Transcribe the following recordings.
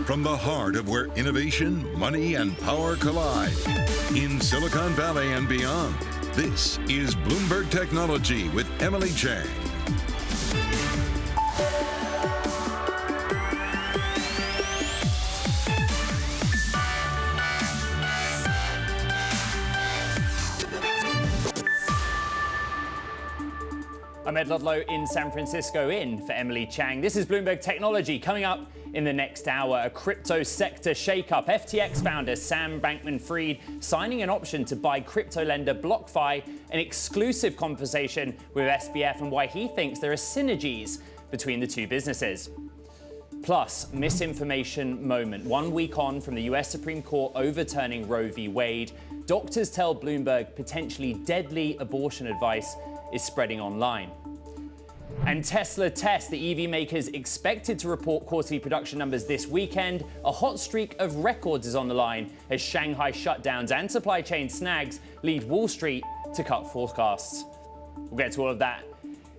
from the heart of where innovation, money, and power collide. In Silicon Valley and beyond, this is Bloomberg Technology with Emily Chang. I'm Ed Ludlow in San Francisco, in for Emily Chang. This is Bloomberg Technology. Coming up in the next hour, a crypto sector shakeup. FTX founder Sam Bankman-Fried signing an option to buy crypto lender BlockFi, an exclusive conversation with SBF and why he thinks there are synergies between the two businesses. Plus, misinformation moment. 1 week on from the US Supreme Court overturning Roe v. Wade, doctors tell Bloomberg potentially deadly abortion advice is spreading online. And Tesla the EV makers expected to report quarterly production numbers this weekend. A hot streak of records is on the line as Shanghai shutdowns and supply chain snags lead Wall Street to cut forecasts. We'll get to all of that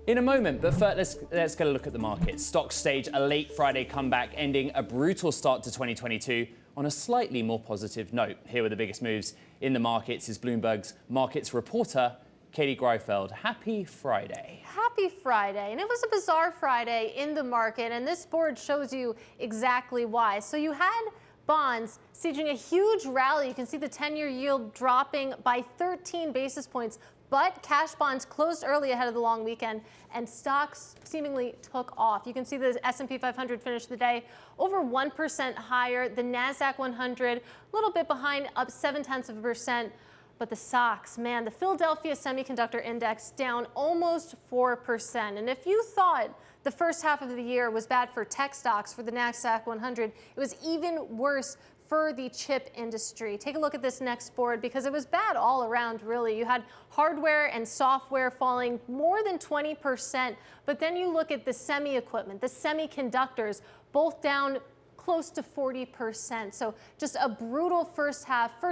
in a moment, but first let's get a look at the markets. Stocks stage a late Friday comeback, ending a brutal start to 2022 on a slightly more positive note. Here with the biggest moves in the markets is Bloomberg's markets reporter, Katie Greifeld. Happy Friday. Happy Friday. And it was a bizarre Friday in the market, and this board shows you exactly why. So you had bonds staging a huge rally. You can see the 10-year yield dropping by 13 basis points, but cash bonds closed early ahead of the long weekend, and stocks seemingly took off. You can see the S&P 500 finished the day over 1% higher. The NASDAQ 100 a little bit behind, up 0.7%. But the stocks, man, the Philadelphia Semiconductor Index down almost 4%. And if you thought the first half of the year was bad for tech stocks, for the NASDAQ 100, it was even worse for the chip industry. Take a look at this next board because it was bad all around, really. You had hardware and software falling more than 20%. But then you look at the semi-equipment, the semiconductors, both down close to 40%. So just a brutal first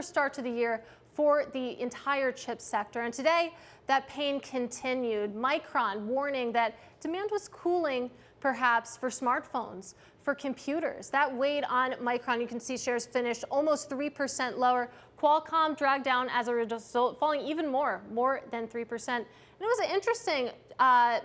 start to the year for the entire chip sector. And today, that pain continued. Micron warning that demand was cooling, perhaps, for smartphones, for computers. That weighed on Micron. You can see shares finished almost 3% lower. Qualcomm dragged down as a result, falling even more than 3%. And it was interesting, Ed,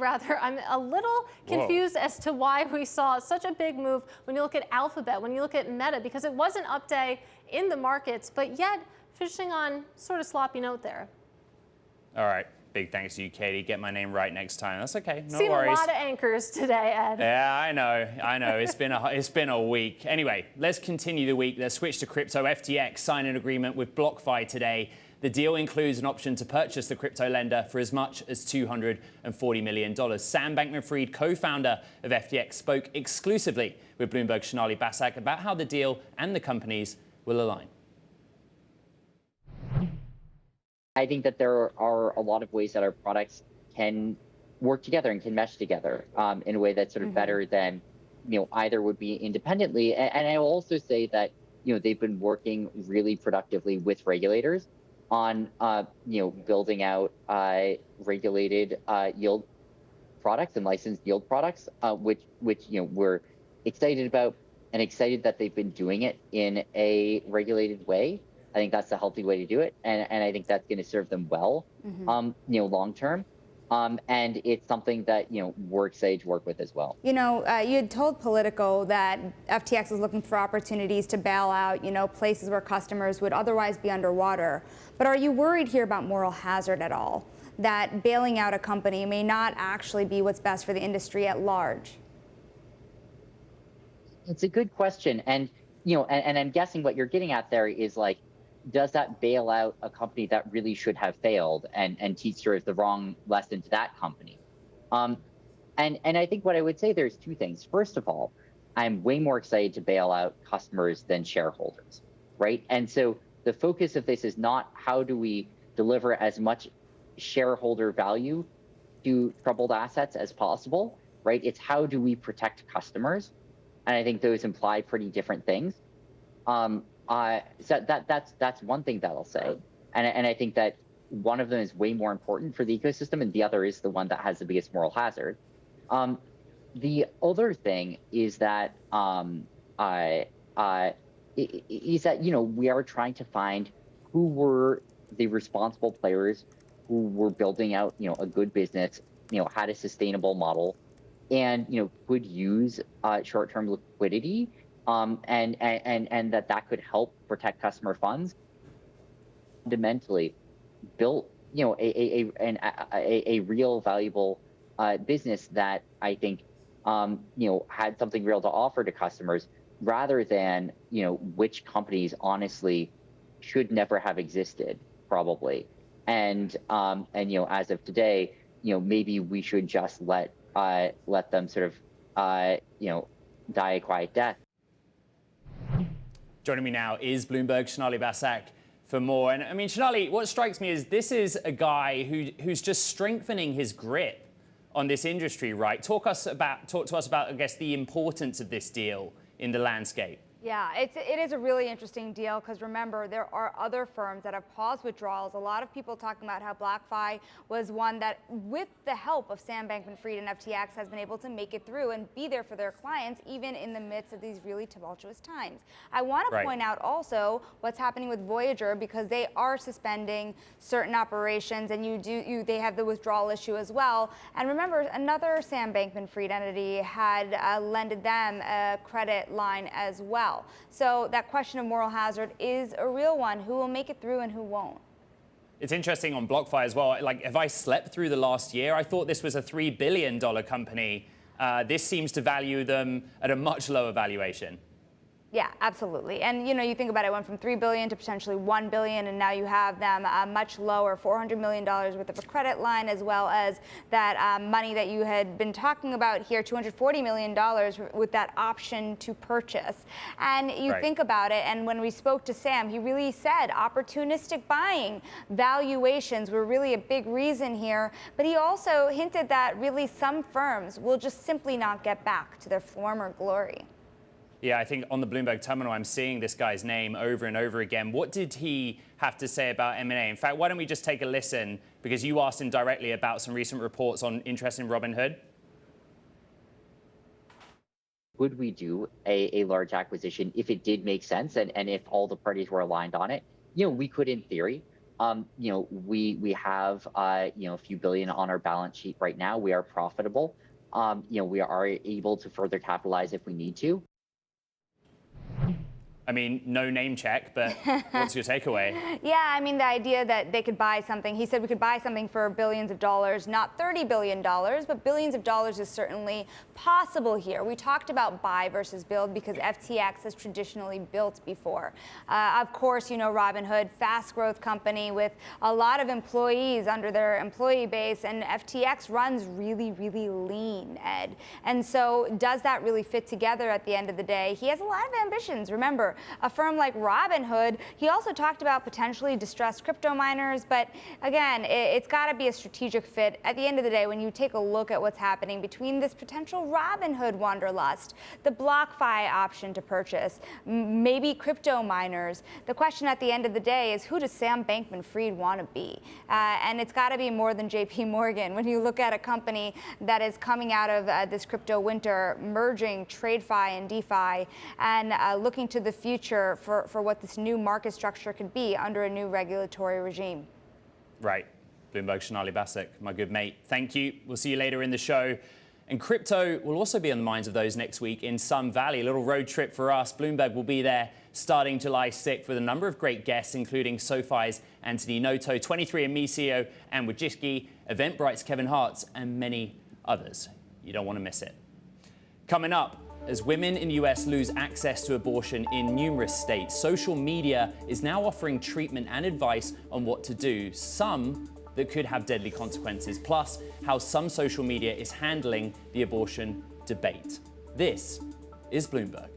I'm a little confused as to why we saw such a big move when you look at Alphabet, when you look at Meta, because it was an up day in the markets, but yet finishing on sort of sloppy note there. All right. Big thanks to you, Katie. Get my name right next time. That's okay. No Seen worries. A lot of anchors today, Ed. Yeah, I know. It's been a week. Anyway, let's continue the week. Let's switch to crypto. FTX signed an agreement with BlockFi today. The deal includes an option to purchase the crypto lender for as much as $240 million. Sam Bankman-Fried, co-founder of FTX, spoke exclusively with Bloomberg's Sonali Basak about how the deal and the companies will align. I think that there are a lot of ways that our products can work together and can mesh together in a way that's sort of better than, either would be independently. And I will also say that, they've been working really productively with regulators on, building out regulated yield products and licensed yield products, which we're excited about and excited that they've been doing it in a regulated way. I think that's a healthy way to do it, and I think that's going to serve them well, long term. And it's something that we're excited to work with as well. You had told Politico that FTX is looking for opportunities to bail out, places where customers would otherwise be underwater. But are you worried here about moral hazard at all? That bailing out a company may not actually be what's best for the industry at large? It's a good question, and and I'm guessing what you're getting at there is like, does that bail out a company that really should have failed and teach sort of the wrong lesson to that company? And I think what I would say, there's two things. First of all, I'm way more excited to bail out customers than shareholders, right? And so the focus of this is not how do we deliver as much shareholder value to troubled assets as possible, right? It's how do we protect customers? And I think those imply pretty different things. So that's one thing that I'll say, and I think that one of them is way more important for the ecosystem, and the other is the one that has the biggest moral hazard. The other thing is that is that, we are trying to find who were the responsible players who were building out, a good business, had a sustainable model, and, could use short-term liquidity, and that could help protect customer funds. Fundamentally built, a real valuable business that I think, had something real to offer to customers, rather than, which companies honestly should never have existed, probably. And as of today, maybe we should just let them sort of, die a quiet death. Joining me now is Bloomberg's Sonali Basak for more. And I mean, Sonali, what strikes me is this is a guy who's just strengthening his grip on this industry, right? Talk to us about, I guess, the importance of this deal in the landscape. Yeah, it is a really interesting deal because remember, there are other firms that have paused withdrawals. A lot of people talking about how BlockFi was one that, with the help of Sam Bankman-Fried and FTX, has been able to make it through and be there for their clients, even in the midst of these really tumultuous times. I want to point out also what's happening with Voyager, because they are suspending certain operations, and they have the withdrawal issue as well. And remember, another Sam Bankman-Fried entity had lended them a credit line as well. So that question of moral hazard is a real one. Who will make it through and who won't? It's interesting on BlockFi as well. Like, have I slept through the last year? I thought this was a $3 billion company. This seems to value them at a much lower valuation. Yeah, absolutely. And, you think about it, went from $3 billion to potentially $1 billion, and now you have them much lower, $400 million worth of a credit line, as well as that money that you had been talking about here, $240 million with that option to purchase. And you think about it, and when we spoke to Sam, he really said opportunistic buying valuations were really a big reason here. But he also hinted that really some firms will just simply not get back to their former glory. Yeah, I think on the Bloomberg terminal, I'm seeing this guy's name over and over again. What did he have to say about M&A? In fact, why don't we just take a listen, because you asked him directly about some recent reports on interest in Robinhood. Would we do a large acquisition if it did make sense, and if all the parties were aligned on it? We could, in theory. We have a few billion on our balance sheet right now. We are profitable. We are able to further capitalize if we need to. I mean, no name check, but what's your takeaway? Yeah, I mean, the idea that they could buy something, he said we could buy something for billions of dollars, not $30 billion, but billions of dollars is certainly possible here. We talked about buy versus build because FTX has traditionally built before. Of course, Robinhood, fast growth company with a lot of employees under their employee base, and FTX runs really, really lean, Ed. And so does that really fit together at the end of the day? He has a lot of ambitions. Remember, a firm like Robinhood, he also talked about potentially distressed crypto miners, but again, it's got to be a strategic fit. At the end of the day, when you take a look at what's happening between this potential Robinhood wanderlust, the BlockFi option to purchase, maybe crypto miners, the question at the end of the day is, who does Sam Bankman-Fried want to be? And it's got to be more than JP Morgan. When you look at a company that is coming out of this crypto winter, merging TradeFi and DeFi, and looking to the future for what this new market structure could be under a new regulatory regime. Right. Bloomberg Sonali Basak, my good mate. Thank you. We'll see you later in the show. And crypto will also be on the minds of those next week in Sun Valley. A little road trip for us. Bloomberg will be there starting July 6th with a number of great guests, including SoFi's Anthony Noto, 23andMe CEO Anne Wojcicki, Eventbrite's Kevin Hartz, and many others. You don't want to miss it. Coming up, as women in the US lose access to abortion in numerous states, social media is now offering treatment and advice on what to do, some that could have deadly consequences, plus how some social media is handling the abortion debate. This is Bloomberg.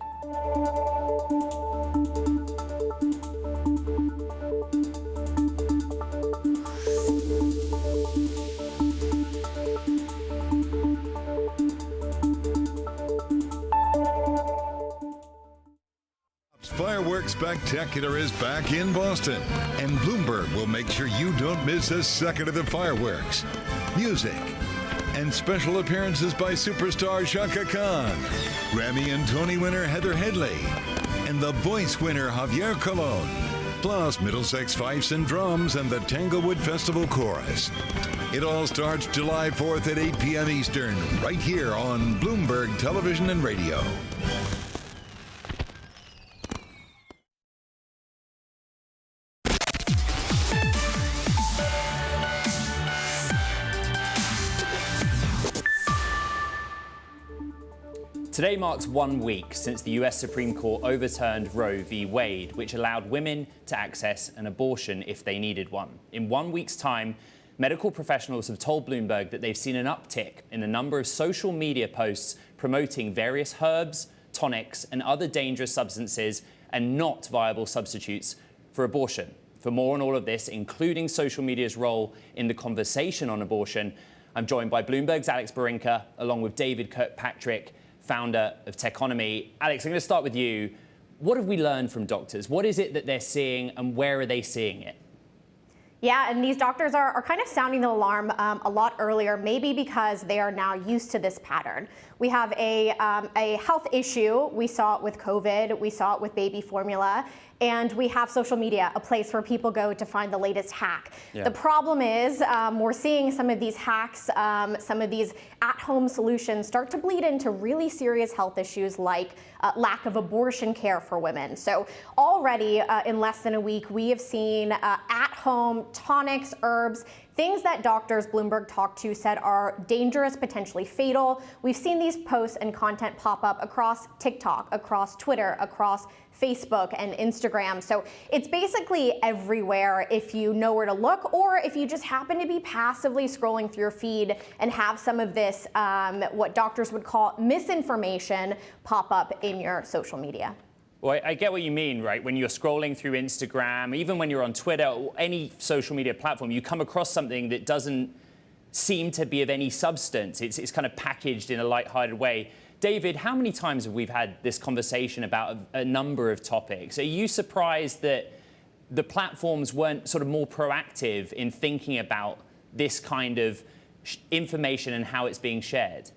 Fireworks Spectacular is back in Boston, and Bloomberg will make sure you don't miss a second of the fireworks, music, and special appearances by superstar Shaka Khan, Grammy and Tony winner Heather Headley, and The Voice winner Javier Colon, plus Middlesex Fifes and Drums and the Tanglewood Festival Chorus. It all starts July 4th at 8 p.m. Eastern, right here on Bloomberg Television and Radio. Today marks 1 week since the US Supreme Court overturned Roe v. Wade, which allowed women to access an abortion if they needed one. In 1 week's time, medical professionals have told Bloomberg that they've seen an uptick in the number of social media posts promoting various herbs, tonics, and other dangerous substances and not viable substitutes for abortion. For more on all of this, including social media's role in the conversation on abortion, I'm joined by Bloomberg's Alex Barinka, along with David Kirkpatrick, founder of Techonomy. Alex, I'm going to start with you. What have we learned from doctors? What is it that they're seeing and where are they seeing it? Yeah, and these doctors are kind of sounding the alarm a lot earlier, maybe because they are now used to this pattern. We have a health issue. We saw it with COVID. We saw it with baby formula. And we have social media, a place where people go to find the latest hack. Yeah. The problem is we're seeing some of these hacks, some of these at-home solutions start to bleed into really serious health issues like lack of abortion care for women. So already in less than a week, we have seen at-home tonics, herbs, things that doctors Bloomberg talked to said are dangerous, potentially fatal. We've seen these posts and content pop up across TikTok, across Twitter, across Facebook and Instagram. So it's basically everywhere if you know where to look, or if you just happen to be passively scrolling through your feed and have some of this, what doctors would call misinformation, pop up in your social media. Well, I get what you mean, right? When you're scrolling through Instagram, even when you're on Twitter or any social media platform, you come across something that doesn't seem to be of any substance. It's kind of packaged in a lighthearted way. David, how many times have we had this conversation about a number of topics? Are you surprised that the platforms weren't sort of more proactive in thinking about this kind of information and how it's being shared?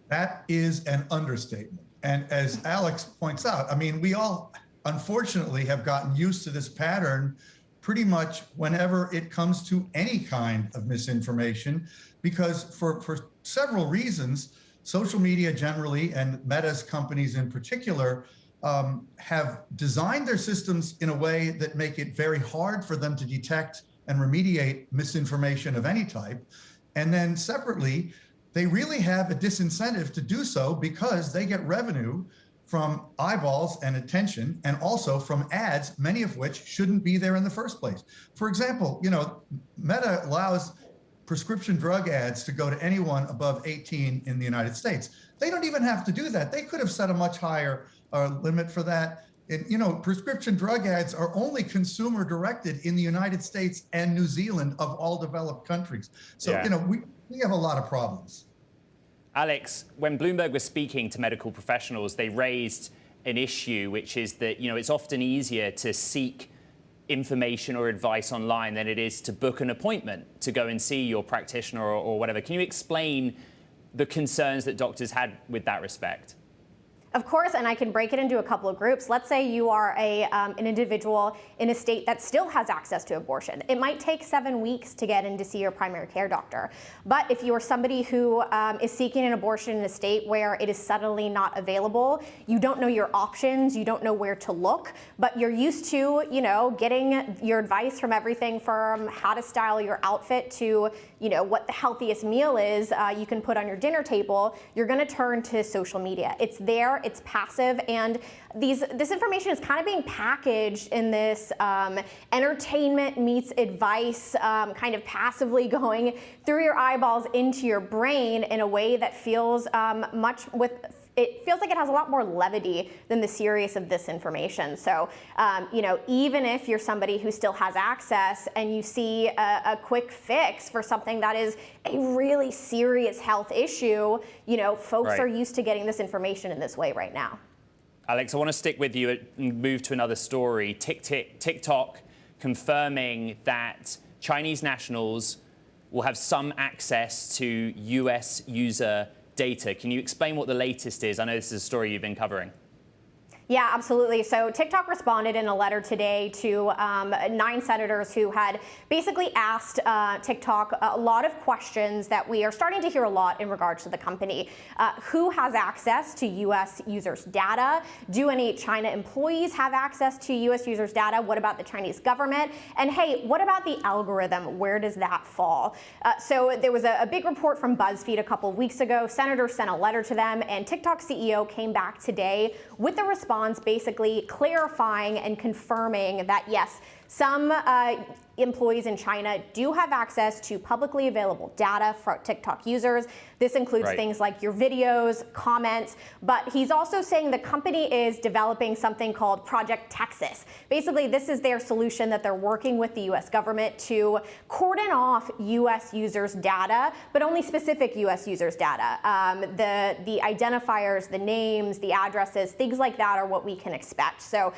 That is an understatement. And as Alex points out, I mean, we all unfortunately have gotten used to this pattern pretty much whenever it comes to any kind of misinformation, because for several reasons, social media generally and Meta's companies in particular have designed their systems in a way that make it very hard for them to detect and remediate misinformation of any type. And then separately, they really have a disincentive to do so because they get revenue from eyeballs and attention, and also from ads, many of which shouldn't be there in the first place. For example, you know, Meta allows prescription drug ads to go to anyone above 18 in the United States. They don't even have to do that. They could have set a much higher limit for that. And, you know, prescription drug ads are only consumer directed in the United States and New Zealand of all developed countries. So, yeah, you know, we have a lot of problems. Alex, when Bloomberg was speaking to medical professionals, they raised an issue, which is that, you know, it's often easier to seek information or advice online than it is to book an appointment to go and see your practitioner or whatever. Can you explain the concerns that doctors had with that respect? Of course, and I can break it into a couple of groups. Let's say you are an individual in a state that still has access to abortion. It might take 7 weeks to get in to see your primary care doctor. But if you are somebody who is seeking an abortion in a state where it is suddenly not available, you don't know your options, you don't know where to look, but you're used to, you know, getting your advice from everything from how to style your outfit to, you know, what the healthiest meal is you can put on your dinner table, you're going to turn to social media. It's there. It's passive, and this information is kind of being packaged in this entertainment meets advice, kind of passively going through your eyeballs into your brain in a way that feels it feels like it has a lot more levity than the seriousness of this information. So, you know, even if you're somebody who still has access and you see a quick fix for something that is a really serious health issue, you know, folks are used to getting this information in this way right now. Alex, I want to stick with you and move to another story. TikTok confirming that Chinese nationals will have some access to US user data. Can you explain what the latest is? I know this is a story you've been covering. Yeah, absolutely. So TikTok responded in a letter today to 9 senators who had basically asked TikTok a lot of questions that we are starting to hear a lot in regards to the company. Who has access to U.S. users' data? Do any China employees have access to U.S. users' data? What about the Chinese government? And hey, what about the algorithm? Where does that fall? So there was a big report from BuzzFeed a couple of weeks ago. Senators sent a letter to them, and TikTok CEO came back today with the response basically clarifying and confirming that, yes, some employees in China do have access to publicly available data for TikTok users. This includes things like your videos, comments, but he's also saying the company is developing something called Project Texas. Basically, this is their solution that they're working with the US government to cordon off US users' data, but only specific US users' data. The identifiers, the names, the addresses, things like that are what we can expect. So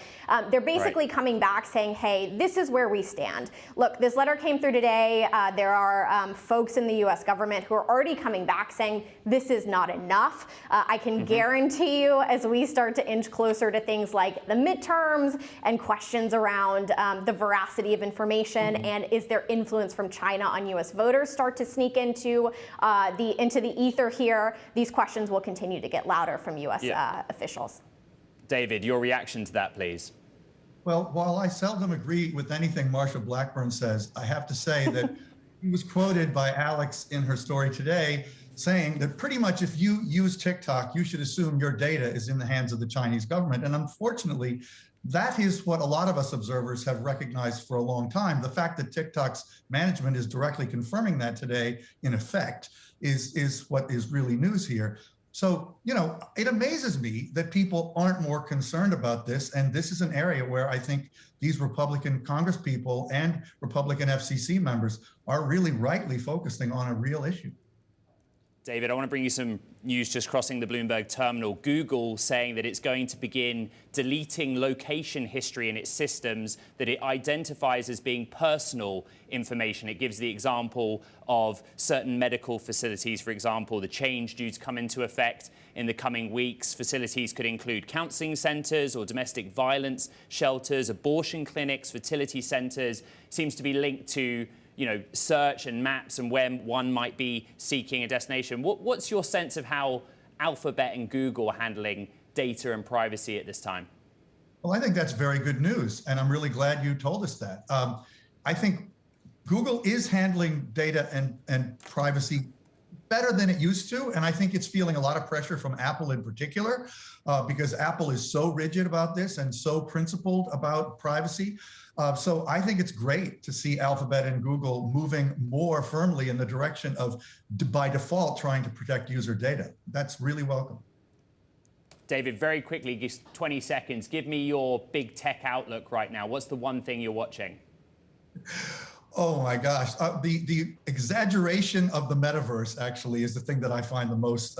they're basically coming back saying, hey, this is where we stand. Look, this letter came through today. There are folks in the US government who are already coming back saying this is not enough. I can guarantee you, as we start to inch closer to things like the midterms and questions around the veracity of information and is there influence from China on US voters start to sneak into the ether here, these questions will continue to get louder from US officials. David, your reaction to that, please. Well, while I seldom agree with anything Marsha Blackburn says, I have to say that he was quoted by Alex in her story today saying that pretty much if you use TikTok, you should assume your data is in the hands of the Chinese government. And unfortunately, that is what a lot of us observers have recognized for a long time. The fact that TikTok's management is directly confirming that today, in effect, is what is really news here. So, you know, it amazes me that people aren't more concerned about this. And this is an area where I think these Republican Congresspeople and Republican FCC members are really rightly focusing on a real issue. David, I want to bring you some news just crossing the Bloomberg terminal. Google saying that it's going to begin deleting location history in its systems that it identifies as being personal information. It gives the example of certain medical facilities, for example, the change due to come into effect in the coming weeks. Facilities could include counseling centers or domestic violence shelters, abortion clinics, fertility centers. Seems to be linked to search and maps and where one might be seeking a destination. What's your sense of how Alphabet and Google are handling data and privacy at this time? Well, I think that's very good news, and I'm really glad you told us that. I think Google is handling data and privacy better than it used to, and I think it's feeling a lot of pressure from Apple in particular, because Apple is so rigid about this and so principled about privacy. So I think it's great to see Alphabet and Google moving more firmly in the direction of, by default, trying to protect user data. That's really welcome. David, very quickly, just 20 seconds. Give me your big tech outlook right now. What's the one thing you're watching? Oh my gosh, the exaggeration of the metaverse actually is the thing that I find the most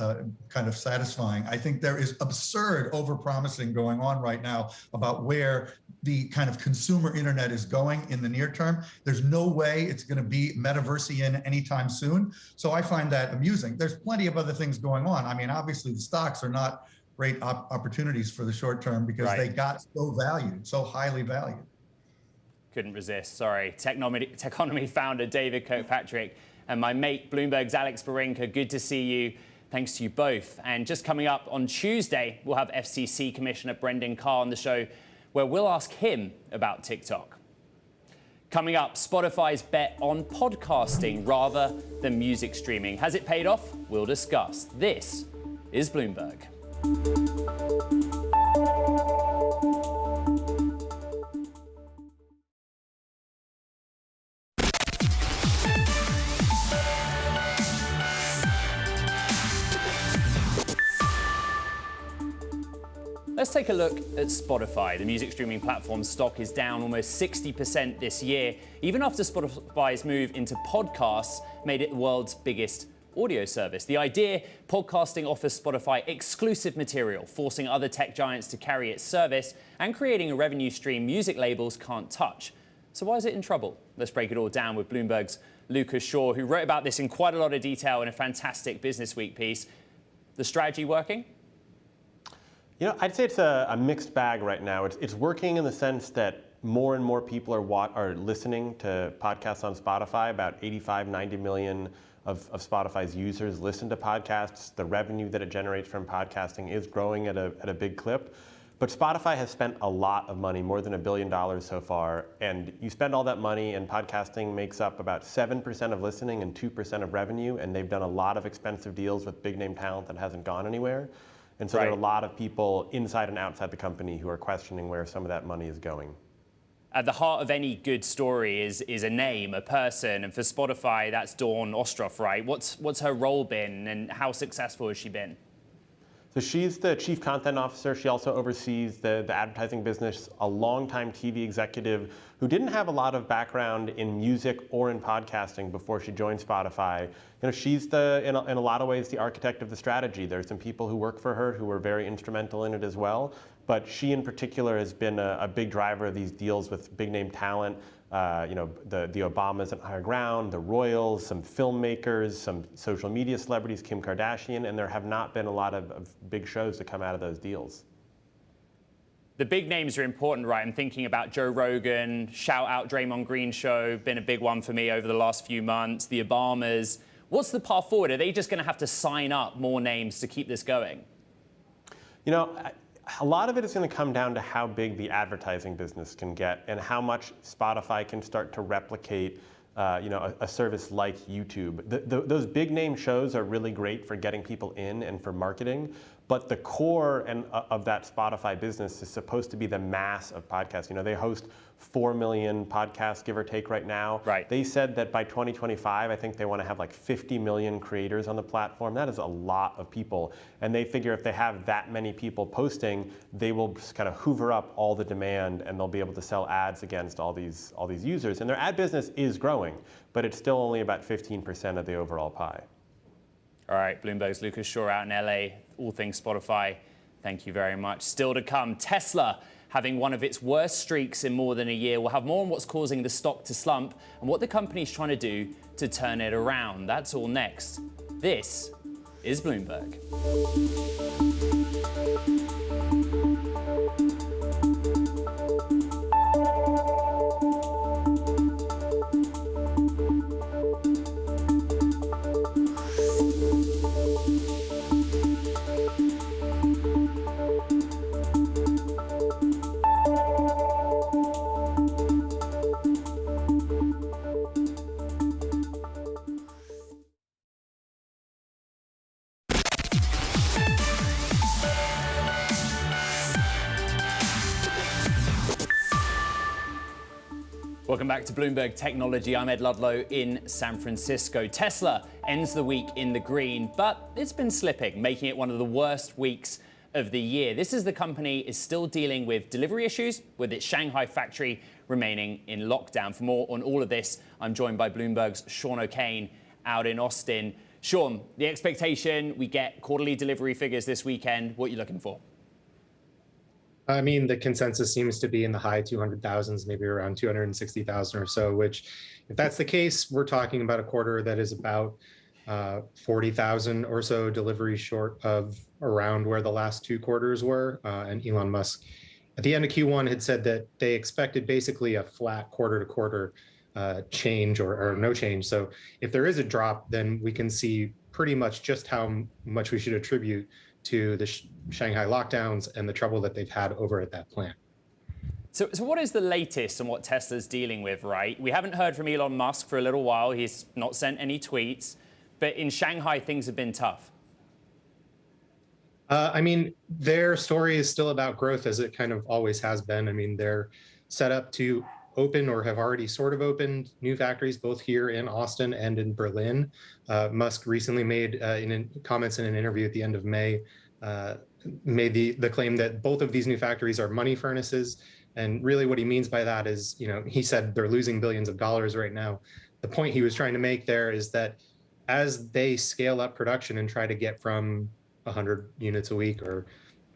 kind of satisfying. I think there is absurd overpromising going on right now about where the kind of consumer internet is going in the near term. There's no way it's going to be metaversian anytime soon. So I find that amusing. There's plenty of other things going on. I mean, obviously the stocks are not great opportunities for the short term because they got so valued, so highly valued. Couldn't resist, sorry. Techonomy founder David Kirkpatrick and my mate Bloomberg's Alex Barinka. Good to see you. Thanks to you both. And just coming up on Tuesday, we'll have FCC Commissioner Brendan Carr on the show where we'll ask him about TikTok. Coming up, Spotify's bet on podcasting rather than music streaming. Has it paid off? We'll discuss. This is Bloomberg. Let's take a look at Spotify. The music streaming platform stock is down almost 60% this year, even after Spotify's move into podcasts made it the world's biggest audio service. The idea, podcasting offers Spotify exclusive material, forcing other tech giants to carry its service and creating a revenue stream music labels can't touch. So why is it in trouble? Let's break it all down with Bloomberg's Lucas Shaw, who wrote about this in quite a lot of detail in a fantastic Business Week piece. The strategy working? I'd say it's a mixed bag right now. It's working in the sense that more and more people are listening to podcasts on Spotify. About 85, 90 million of Spotify's users listen to podcasts. The revenue that it generates from podcasting is growing at a big clip. But Spotify has spent a lot of money, more than $1 billion so far. And you spend all that money, and podcasting makes up about 7% of listening and 2% of revenue. And they've done a lot of expensive deals with big name talent that hasn't gone anywhere. And so there are a lot of people inside and outside the company who are questioning where some of that money is going. At the heart of any good story is a name, a person. And for Spotify, that's Dawn Ostroff, right? What's her role been, and how successful has she been? So she's the chief content officer. She also oversees the advertising business, a longtime TV executive who didn't have a lot of background in music or in podcasting before she joined Spotify. She's in a lot of ways the architect of the strategy. There's some people who work for her who were very instrumental in it as well. But she in particular has been a big driver of these deals with big name talent. The Obamas at Higher Ground, the Royals, some filmmakers, some social media celebrities, Kim Kardashian, and there have not been a lot of big shows to come out of those deals. The big names are important, right? I'm thinking about Joe Rogan, shout out Draymond Green show, been a big one for me over the last few months, the Obamas. What's the path forward? Are they just going to have to sign up more names to keep this going? A lot of it is going to come down to how big the advertising business can get and how much Spotify can start to replicate a service like YouTube. Those big name shows are really great for getting people in and for marketing, but the core of that Spotify business is supposed to be the mass of podcasts. They host 4 million podcasts, give or take, right now. Right. They said that by 2025, I think they want to have like 50 million creators on the platform. That is a lot of people. And they figure if they have that many people posting, they will just kind of hoover up all the demand, and they'll be able to sell ads against all these users. And their ad business is growing, but it's still only about 15% of the overall pie. All right, Bloomberg's Lucas Shaw out in LA, all things Spotify. Thank you very much. Still to come, Tesla having one of its worst streaks in more than a year. We'll have more on what's causing the stock to slump and what the company's trying to do to turn it around. That's all next. This is Bloomberg. Welcome back to Bloomberg Technology. I'm Ed Ludlow in San Francisco. Tesla ends the week in the green, but it's been slipping, making it one of the worst weeks of the year. This is the company is still dealing with delivery issues, with its Shanghai factory remaining in lockdown. For more on all of this, I'm joined by Bloomberg's Sean O'Kane out in Austin. Sean, the expectation, we get quarterly delivery figures this weekend. What are you looking for? I mean, the consensus seems to be in the high 200,000s, maybe around 260,000 or so, which if that's the case, we're talking about a quarter that is about 40,000 or so deliveries short of around where the last two quarters were. And Elon Musk at the end of Q1 had said that they expected basically a flat quarter to quarter change or no change. So if there is a drop, then we can see pretty much just how much we should attribute to the Shanghai lockdowns and the trouble that they've had over at that plant. So what is the latest on what Tesla's dealing with, right? We haven't heard from Elon Musk for a little while. He's not sent any tweets, but in Shanghai, things have been tough. I mean, their story is still about growth, as it kind of always has been. I mean, they're set up to open or have already sort of opened new factories, both here in Austin and in Berlin. Musk recently made comments in an interview at the end of May, made the claim that both of these new factories are money furnaces. And really what he means by that is, he said they're losing billions of dollars right now. The point he was trying to make there is that as they scale up production and try to get from 100 units a week or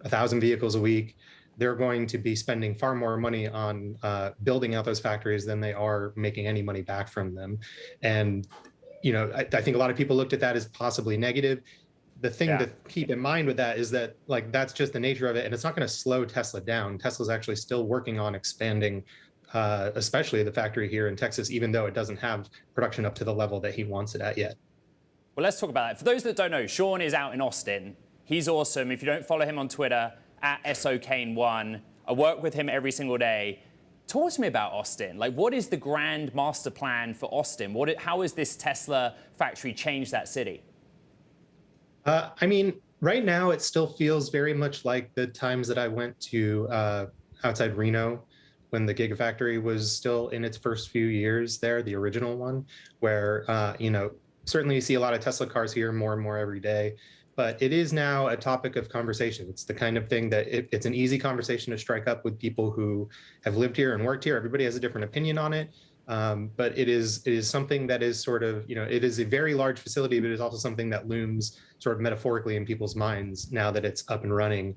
1,000 vehicles a week, they're going to be spending far more money on building out those factories than they are making any money back from them. And, I think a lot of people looked at that as possibly negative. The thing to keep in mind with that is that that's just the nature of it. And it's not going to slow Tesla down. Tesla's actually still working on expanding, especially the factory here in Texas, even though it doesn't have production up to the level that he wants it at yet. Well, let's talk about that. For those that don't know, Sean is out in Austin. He's awesome. If you don't follow him on Twitter, @SOKane1, I work with him every single day. Talk to me about Austin. What is the grand master plan for Austin? How has this Tesla factory changed that city? Right now it still feels very much like the times that I went to outside Reno when the Gigafactory was still in its first few years there, the original one, where, certainly you see a lot of Tesla cars here more and more every day. But it is now a topic of conversation. It's the kind of thing that it's an easy conversation to strike up with people who have lived here and worked here. Everybody has a different opinion on it. But it is something that is sort of, it is a very large facility, but it is also something that looms sort of metaphorically in people's minds now that it's up and running,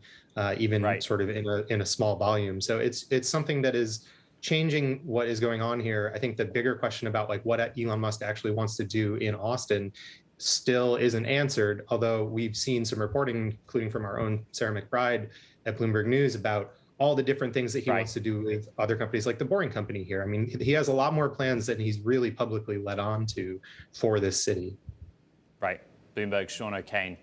even sort of in a small volume. So it's something that is changing what is going on here. I think the bigger question about what Elon Musk actually wants to do in Austin still isn't answered, although we've seen some reporting, including from our own Sarah McBride at Bloomberg News, about all the different things that he wants to do with other companies like the Boring Company here. He has a lot more plans than he's really publicly led on to for this city. Right. Bloomberg, Sean O'Kane.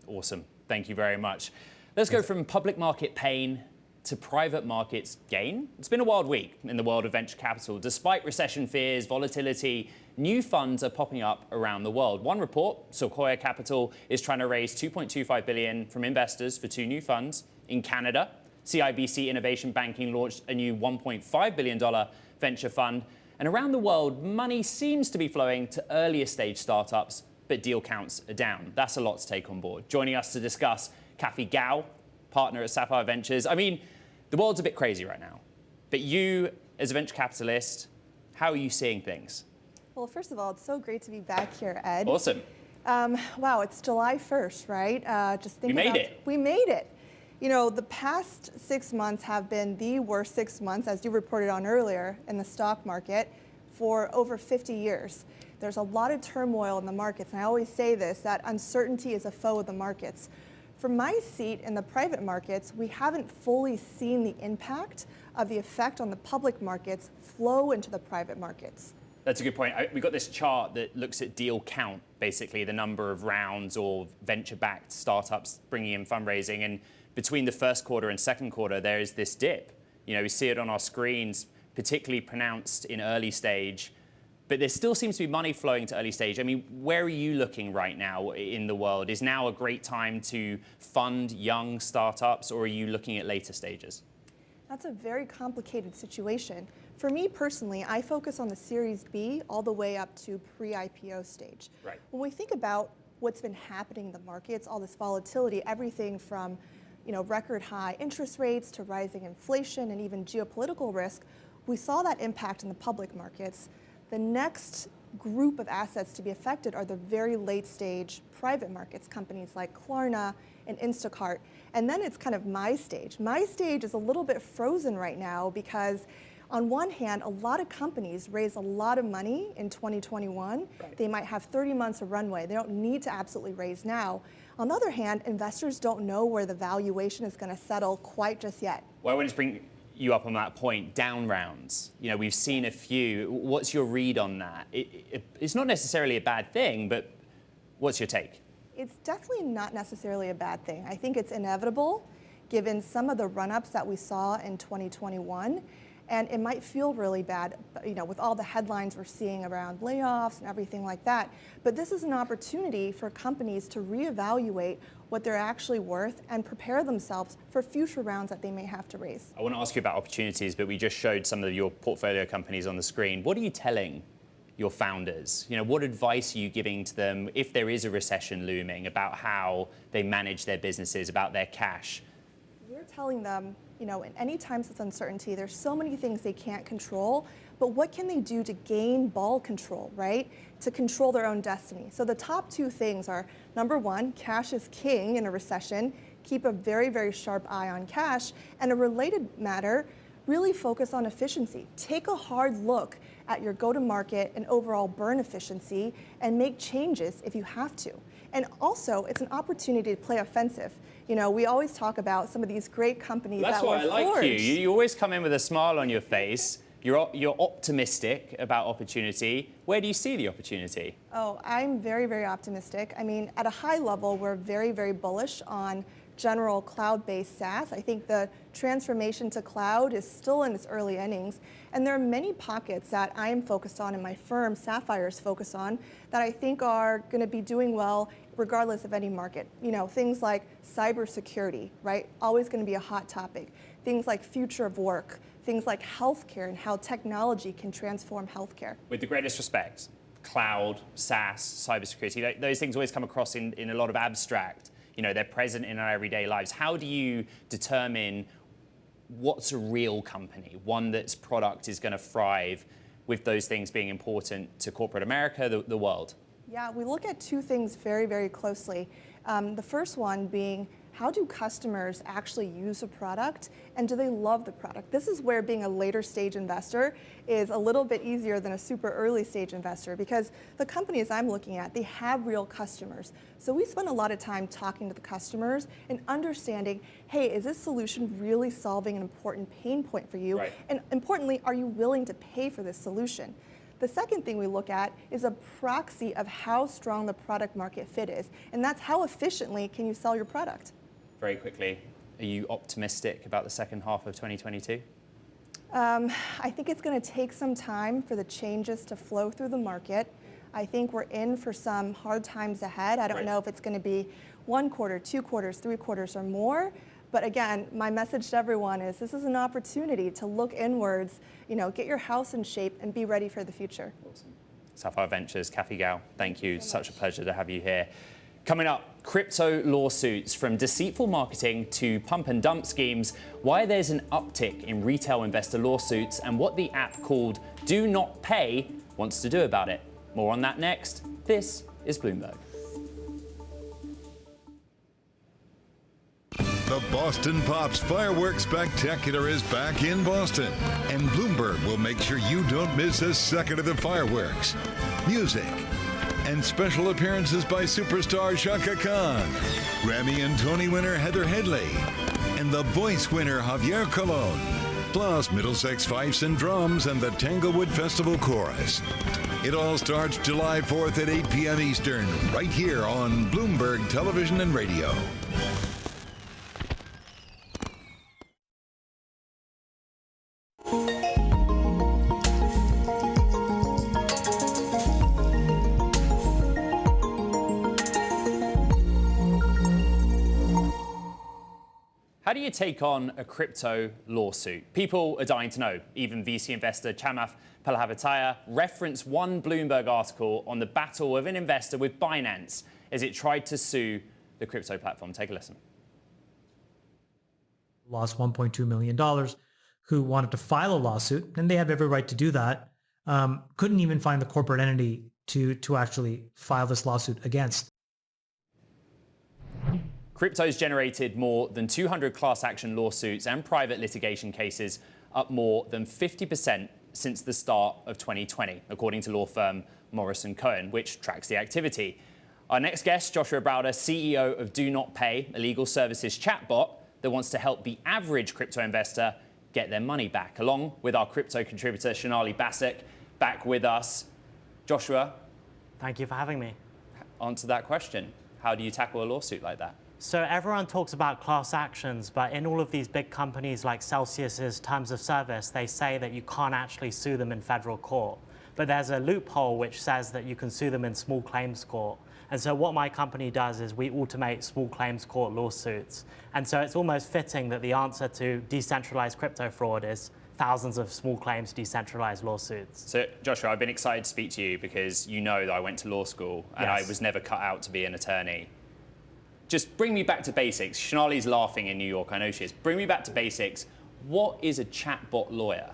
Awesome. Thank you very much. Let's go from public market pain to private markets gain. It's been a wild week in the world of venture capital. Despite recession fears, volatility, new funds are popping up around the world. One report, Sequoia Capital, is trying to raise $2.25 billion from investors for 2 new funds. In Canada, CIBC Innovation Banking launched a new $1.5 billion venture fund. And around the world, money seems to be flowing to earlier stage startups, but deal counts are down. That's a lot to take on board. Joining us to discuss, Kathy Gao, partner at Sapphire Ventures. The world's a bit crazy right now, but you, as a venture capitalist, how are you seeing things? Well, first of all, it's so great to be back here, Ed. Awesome. Wow, it's July 1st, right? We made it. We made it. The past 6 months have been the worst 6 months, as you reported on earlier, in the stock market for over 50 years. There's a lot of turmoil in the markets, and I always say this, that uncertainty is a foe of the markets. From my seat in the private markets, we haven't fully seen the impact of the effect on the public markets flow into the private markets. That's a good point. We got this chart that looks at deal count, basically the number of rounds or venture-backed startups bringing in fundraising. And between the first quarter and second quarter, there is this dip. We see it on our screens, particularly pronounced in early stage. But there still seems to be money flowing to early stage. Where are you looking right now in the world? Is now a great time to fund young startups, or are you looking at later stages? That's a very complicated situation. For me personally, I focus on the Series B all the way up to pre-IPO stage. Right. When we think about what's been happening in the markets, all this volatility, everything from record high interest rates to rising inflation and even geopolitical risk, we saw that impact in the public markets. The next group of assets to be affected are the very late stage private markets, companies like Klarna and Instacart. And then it's kind of my stage. My stage is a little bit frozen right now because on one hand, a lot of companies raise a lot of money in 2021. Right. They might have 30 months of runway. They don't need to absolutely raise now. On the other hand, investors don't know where the valuation is going to settle quite just yet. Well, I want to bring you up on that point, down rounds. We've seen a few. What's your read on that? It's not necessarily a bad thing, but what's your take? It's definitely not necessarily a bad thing. I think it's inevitable given some of the run-ups that we saw in 2021. And it might feel really bad, with all the headlines we're seeing around layoffs and everything like that. But this is an opportunity for companies to reevaluate what they're actually worth and prepare themselves for future rounds that they may have to raise. I want to ask you about opportunities, but we just showed some of your portfolio companies on the screen. What are you telling your founders? What advice are you giving to them if there is a recession looming about how they manage their businesses, about their cash? We're telling them, in any times of uncertainty, there's so many things they can't control, but what can they do to gain ball control, right? To control their own destiny. So the top 2 things are, number 1, cash is king in a recession. keep a very, very sharp eye on cash, and a related matter, really focus on efficiency. Take a hard look at your go-to-market and overall burn efficiency and make changes if you have to. And also, it's an opportunity to play offensive. You know, we always talk about some of these great companies That's that were why I like forged. you. You always come in with a smile on your face. You're optimistic about opportunity. Where do you see the opportunity? Oh, I'm very, very optimistic. I mean, at a high level, we're very, very bullish on general cloud-based SaaS. I think the transformation to cloud is still in its early innings, and there are many pockets that I am focused on and my firm, Sapphire, is focused on that I think are going to be doing well regardless of any market. You know, things like cybersecurity, right? Always going to be a hot topic. Things like future of work, things like healthcare and how technology can transform healthcare. With the greatest respect, cloud, SaaS, cybersecurity, those things always come across in a lot of abstract. You know, they're present in our everyday lives. How do you determine what's a real company, one that's product is going to thrive with those things being important to corporate America, the world? Yeah, we look at two things very, very closely. The first one being, how do customers actually use a product, and do they love the product? This is where being a later stage investor is a little bit easier than a super early stage investor, because the companies I'm looking at, they have real customers. So we spend a lot of time talking to the customers and understanding, hey, is this solution really solving an important pain point for you? Right. And importantly, are you willing to pay for this solution? The second thing we look at is a proxy of how strong the product market fit is, and that's how efficiently can you sell your product. Very quickly, are you optimistic about the second half of 2022? I think it's going to take some time for the changes to flow through the market. I think we're in for some hard times ahead. I don't know if it's going to be 1 quarter, 2 quarters, 3 quarters, or more. But again, my message to everyone is this is an opportunity to look inwards, you know, get your house in shape and be ready for the future. Awesome. Sapphire Ventures, Kathy Gao, thank you. Such a pleasure to have you here. Coming up, crypto lawsuits, from deceitful marketing to pump and dump schemes, why there's an uptick in retail investor lawsuits, and what the app called Do Not Pay wants to do about it. More on that next. This is Bloomberg. The Boston Pops Fireworks Spectacular is back in Boston, and Bloomberg will make sure you don't miss a second of the fireworks. Music and special appearances by superstar Shaka Khan, Grammy and Tony winner Heather Headley, and The Voice winner Javier Colon, plus Middlesex Fifes and Drums and the Tanglewood Festival Chorus. It all starts July 4th at 8 p.m. Eastern, right here on Bloomberg Television and Radio. How do you take on a crypto lawsuit? People are dying to know. Even VC investor Chamath Palihapitiya referenced one Bloomberg article on the battle of an investor with Binance as it tried to sue the crypto platform. Take a listen. Lost $1.2 million, who wanted to file a lawsuit, and they have every right to do that, couldn't even find the corporate entity to actually file this lawsuit against. Crypto's generated more than 200 class action lawsuits and private litigation cases, up more than 50% since the start of 2020, according to law firm Morris & Cohen, which tracks the activity. Our next guest, Joshua Browder, CEO of Do Not Pay, a legal services chatbot that wants to help the average crypto investor get their money back, along with our crypto contributor, Sonali Basak, back with us. Joshua. Thank you for having me. Answer that question. How do you tackle a lawsuit like that? So everyone talks about class actions, but in all of these big companies like Celsius's terms of service, they say that you can't actually sue them in federal court. But there's a loophole which says that you can sue them in small claims court. And so what my company does is we automate small claims court lawsuits. And so it's almost fitting that the answer to decentralized crypto fraud is thousands of small claims decentralized lawsuits. So Joshua, I've been excited to speak to you because you know that I went to law school and I was never cut out to be an attorney. Just bring me back to basics. Sonali's laughing in New York, I know she is. Bring me back to basics. What is a chatbot lawyer?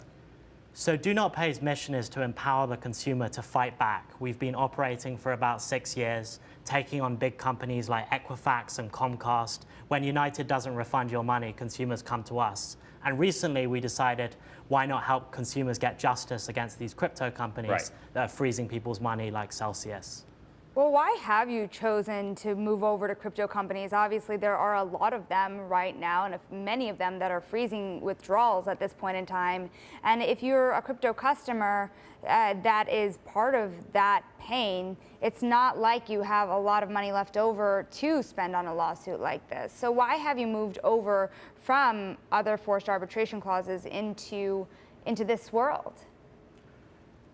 So Do Not Pay's mission is to empower the consumer to fight back. We've been operating for about 6 years, taking on big companies like Equifax and Comcast. When United doesn't refund your money, consumers come to us. And recently we decided, why not help consumers get justice against these crypto companies that are freezing people's money like Celsius? Well, why have you chosen to move over to crypto companies? Obviously, there are a lot of them right now, and many of them that are freezing withdrawals at this point in time. And if you're a crypto customer that is part of that pain, it's not like you have a lot of money left over to spend on a lawsuit like this. So why have you moved over from other forced arbitration clauses into this world?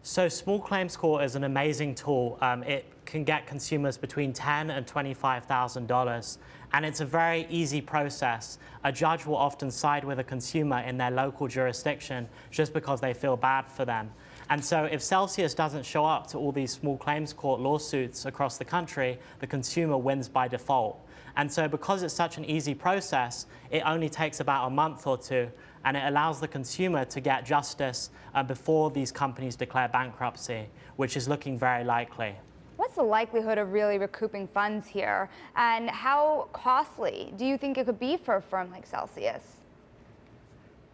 So Small Claims Court is an amazing tool. It can get consumers between $10,000 and $25,000, and it's a very easy process. A judge will often side with a consumer in their local jurisdiction just because they feel bad for them. And so if Celsius doesn't show up to all these Small Claims Court lawsuits across the country, the consumer wins by default. And so because it's such an easy process, it only takes about a month or two, and it allows the consumer to get justice before these companies declare bankruptcy, which is looking very likely. What's the likelihood of really recouping funds here, and how costly do you think it could be for a firm like Celsius?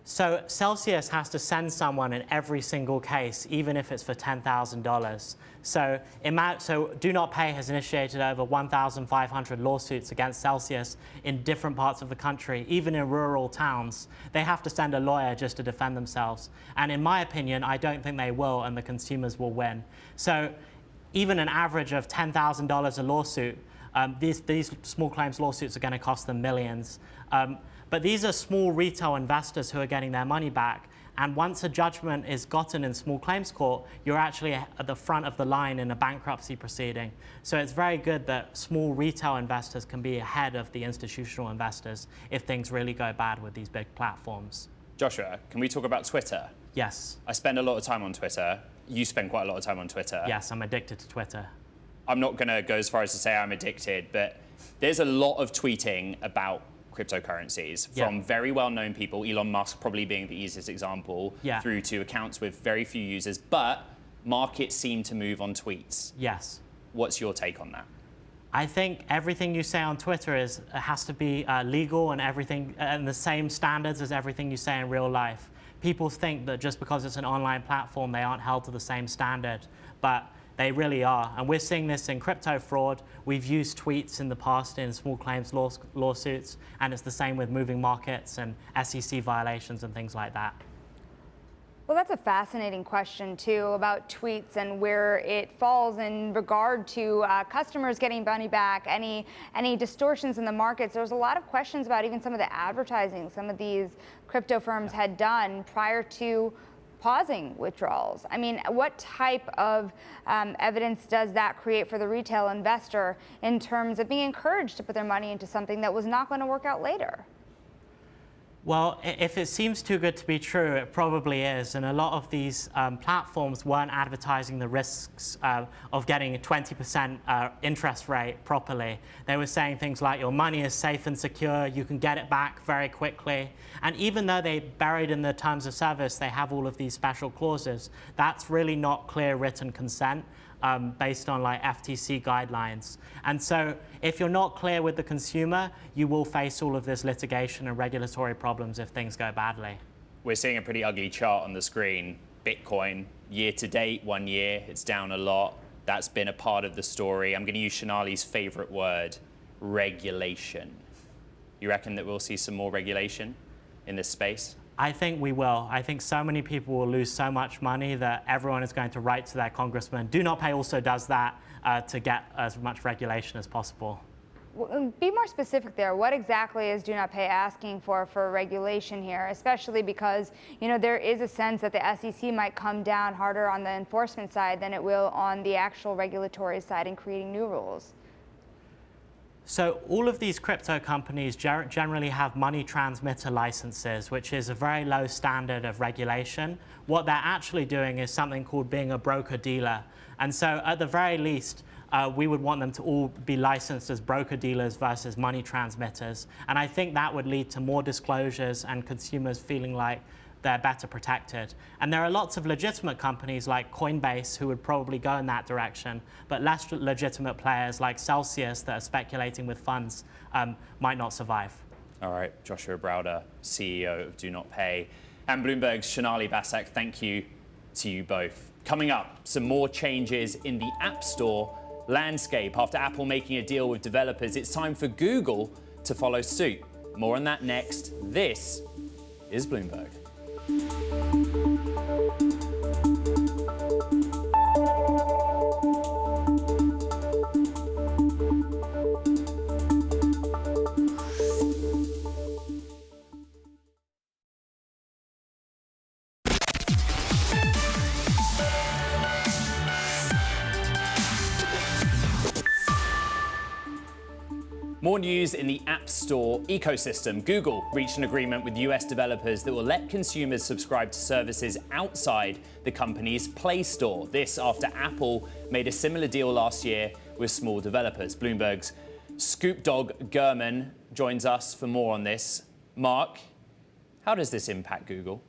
So Celsius has to send someone in every single case, even if it's for $10,000. So Do Not Pay has initiated over 1,500 lawsuits against Celsius in different parts of the country, even in rural towns. They have to send a lawyer just to defend themselves. And in my opinion, I don't think they will, and the consumers will win. So even an average of $10,000 a lawsuit, these small claims lawsuits are going to cost them millions. But these are small retail investors who are getting their money back. And once a judgment is gotten in Small Claims Court, you're actually at the front of the line in a bankruptcy proceeding. So it's very good that small retail investors can be ahead of the institutional investors if things really go bad with these big platforms. Joshua, can we talk about Twitter? Yes. I spend a lot of time on Twitter. You spend quite a lot of time on Twitter. Yes, I'm addicted to Twitter. I'm not going to go as far as to say I'm addicted, but there's a lot of tweeting about cryptocurrencies from very well-known people, Elon Musk probably being the easiest example, through to accounts with very few users, but markets seem to move on tweets. Yes. What's your take on that? I think everything you say on Twitter has to be legal and everything, and the same standards as everything you say in real life. People think that just because it's an online platform, they aren't held to the same standard, but they really are. And we're seeing this in crypto fraud. We've used tweets in the past in small claims lawsuits, and it's the same with moving markets and SEC violations and things like that. Well, that's a fascinating question, too, about tweets and where it falls in regard to customers getting money back, any distortions in the markets. There's a lot of questions about even some of the advertising some of these crypto firms had done prior to pausing withdrawals. I mean, what type of evidence does that create for the retail investor in terms of being encouraged to put their money into something that was not going to work out later? Well, if it seems too good to be true, it probably is. And a lot of these platforms weren't advertising the risks of getting a 20% interest rate properly. They were saying things like your money is safe and secure, you can get it back very quickly. And even though they buried in the terms of service, they have all of these special clauses, that's really not clear written consent. Based on like FTC guidelines. And so if you're not clear with the consumer, you will face all of this litigation and regulatory problems if things go badly. We're seeing a pretty ugly chart on the screen. Bitcoin, year to date, 1 year, it's down a lot. That's been a part of the story. I'm going to use Shanali's favorite word, regulation. You reckon that we'll see some more regulation in this space? I think we will. I think so many people will lose so much money that everyone is going to write to their congressman. Do Not Pay also does that to get as much regulation as possible. Well, be more specific there. What exactly is Do Not Pay asking for regulation here, especially because, you know, there is a sense that the SEC might come down harder on the enforcement side than it will on the actual regulatory side in creating new rules. So all of these crypto companies generally have money transmitter licenses, which is a very low standard of regulation. What they're actually doing is something called being a broker-dealer. And so at the very least, we would want them to all be licensed as broker-dealers versus money transmitters. And I think that would lead to more disclosures and consumers feeling like they're better protected. And there are lots of legitimate companies like Coinbase who would probably go in that direction, but less legitimate players like Celsius that are speculating with funds might not survive. All right, Joshua Browder, CEO of Do Not Pay, and Bloomberg's Shonali Basak, thank you to you both. Coming up, some more changes in the App Store landscape. After Apple making a deal with developers, it's time for Google to follow suit. More on that next. This is Bloomberg. More news in the App Store ecosystem. Google reached an agreement with US developers that will let consumers subscribe to services outside the company's Play Store. This after Apple made a similar deal last year with small developers. Bloomberg's Scoop Dog Gurman joins us for more on this. Mark, how does this impact Google?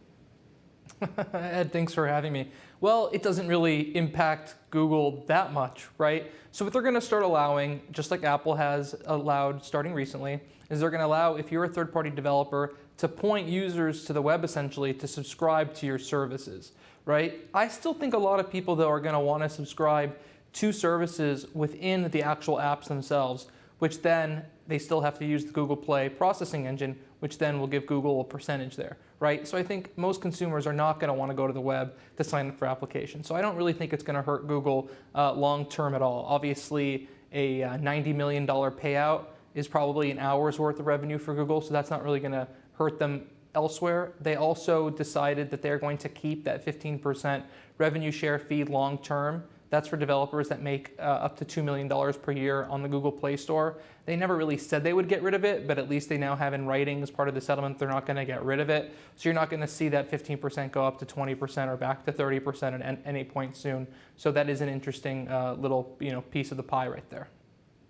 Ed, thanks for having me. Well, it doesn't really impact Google that much, right? So what they're going to start allowing, just like Apple has allowed starting recently, is they're going to allow, if you're a third-party developer, to point users to the web essentially to subscribe to your services, right? I still think a lot of people, though, are going to want to subscribe to services within the actual apps themselves, which then they still have to use the Google Play processing engine, which then will give Google a percentage there, right? So I think most consumers are not going to want to go to the web to sign up for applications. So I don't really think it's going to hurt Google long term at all. Obviously, a $90 million payout is probably an hour's worth of revenue for Google, so that's not really going to hurt them elsewhere. They also decided that they're going to keep that 15% revenue share fee long term. That's for developers that make up to $2 million per year on the Google Play Store. They never really said they would get rid of it, but at least they now have in writing as part of the settlement they're not going to get rid of it. So you're not going to see that 15% go up to 20% or back to 30% at any point soon. So that is an interesting little piece of the pie right there.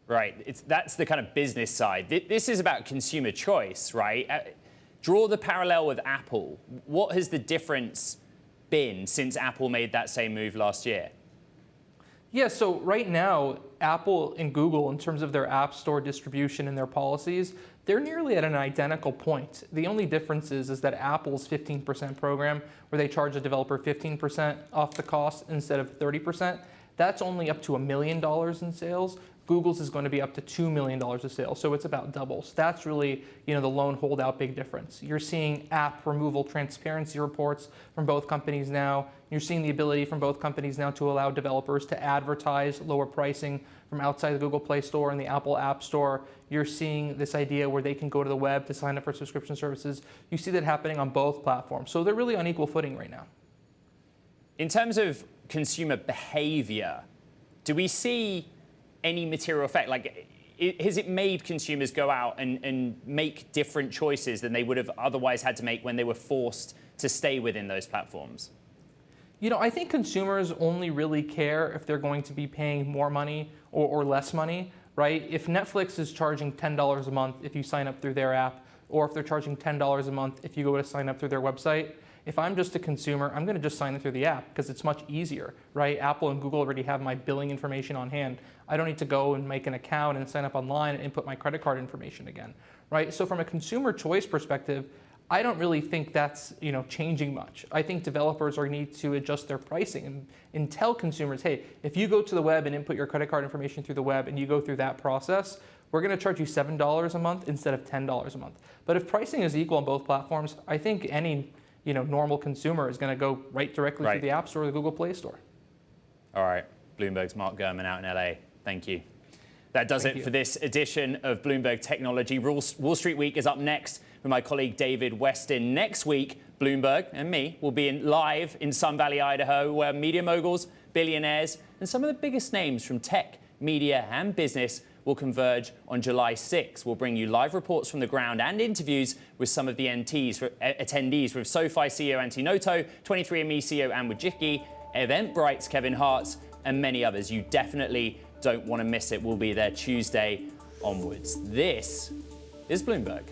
Right. That's the kind of business side. This is about consumer choice, right? Draw the parallel with Apple. What has the difference been since Apple made that same move last year? Yeah, so right now, Apple and Google, in terms of their App Store distribution and their policies, they're nearly at an identical point. The only difference is that Apple's 15% program, where they charge a developer 15% off the cost instead of 30%, that's only up to $1 million in sales. Google's is going to be up to $2 million of sales, so it's about double. So that's really, the lone holdout big difference. You're seeing app removal transparency reports from both companies now. You're seeing the ability from both companies now to allow developers to advertise lower pricing from outside the Google Play Store and the Apple App Store. You're seeing this idea where they can go to the web to sign up for subscription services. You see that happening on both platforms. So they're really on equal footing right now. In terms of consumer behavior, do we see any material effect? Like, has it made consumers go out and make different choices than they would have otherwise had to make when they were forced to stay within those platforms? I think consumers only really care if they're going to be paying more money or less money, right? If Netflix is charging $10 a month if you sign up through their app, or if they're charging $10 a month if you go to sign up through their website, if I'm just a consumer, I'm going to just sign up through the app because it's much easier, right? Apple and Google already have my billing information on hand. I don't need to go and make an account and sign up online and input my credit card information again, right? So from a consumer choice perspective, I don't really think that's changing much. I think developers need to adjust their pricing and tell consumers, hey, if you go to the web and input your credit card information through the web and you go through that process, we're going to charge you $7 a month instead of $10 a month. But if pricing is equal on both platforms, I think any normal consumer is going to go directly through the App Store or the Google Play Store. All right, Bloomberg's Mark Gurman out in LA. Thank you. That does it for this edition of Bloomberg Technology. Wall Street Week is up next with my colleague David Westin. Next week, Bloomberg and me will be live in Sun Valley, Idaho, where media moguls, billionaires, and some of the biggest names from tech, media, and business will converge on July 6th. We'll bring you live reports from the ground and interviews with some of the attendees, with SoFi CEO Antti Noto, 23andMe CEO Ann Wojcicki, Eventbrite's Kevin Hartz, and many others. You definitely don't want to miss it. We'll be there Tuesday onwards. This is Bloomberg.